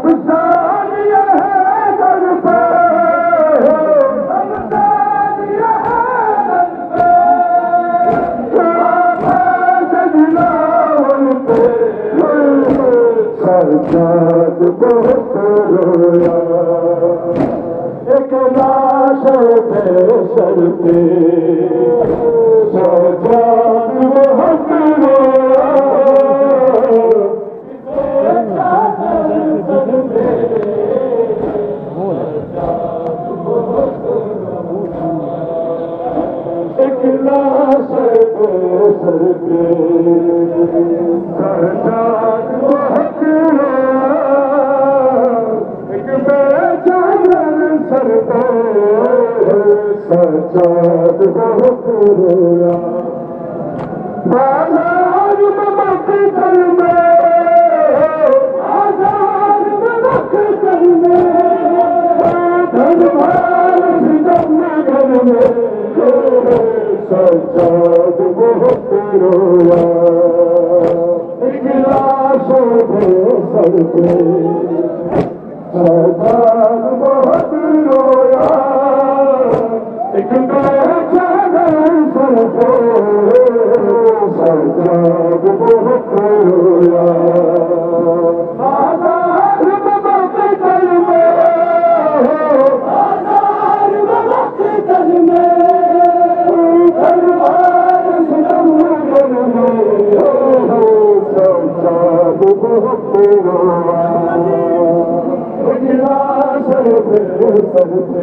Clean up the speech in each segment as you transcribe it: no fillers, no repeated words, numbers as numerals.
अफसानिया है दर पे, अफसानिया है दर पे, आवाज़ दिलावन पे सज्जाद बहुत रोया। एक लाश पे सर पे सज्जाद बहुत रोया। एक लाश पे सर पे सज्जाद बहुत रोया। एक बेचारा सर पे सज्जाद बहुत रोया। बाजार में मक्तल में, बाजार में मक्तल में, धन भार सितम घर में सज्जाद बहुत रोया। एक लाश पे सर पे सज्जाद बहुत रोया। एक बेचारा सर पे सज्जाद बहुत रोया। बाजार में मक्तल में, बाजार में मक्तल में, दरबार सितम घर में सज्जाद बहुत रोया। एक लाश पे सर पे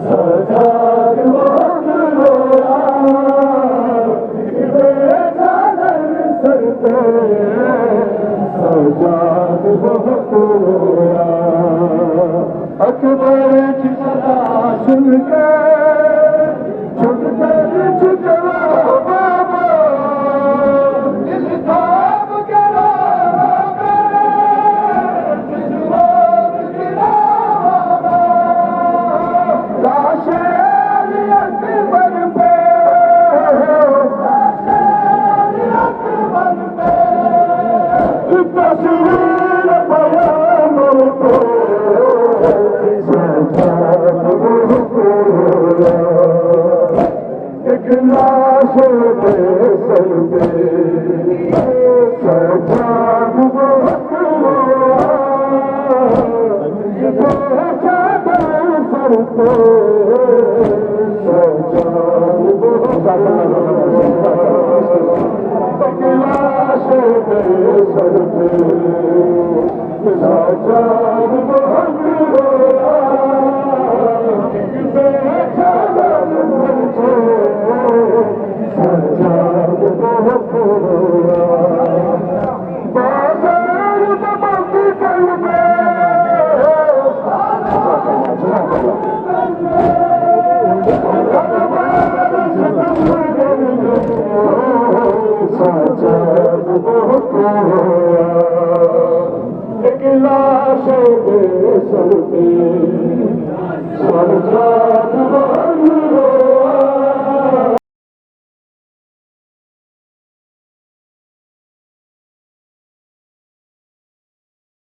सज्जाद बहुत रोया। एक बेचारा सर पे सज्जाद बहुत रोया। अकबर की सदा सुन के छुटकर छुटवा बाबा, दिल थाम के रोवे, दिल थाम के रोवे। लाशे अली अकबर पे, लाशे अली अकबर पे, तस्वीर बयान को सज्जाद बहुत रोया। एक लाश पे सर पे सज्जाद बहुत रोया। एक बेचारा सर पे सज्जाद बहुत रोया। एक लाश पे सर पे सज्जाद बहुत रोया। एक बेचारा सर पे सज्जाद बहुत रोया। बाजार में मक्तल में, दरबार सितम घर में सज्जाद बहुत रोया। एक लाश पे सर पे सज्जाद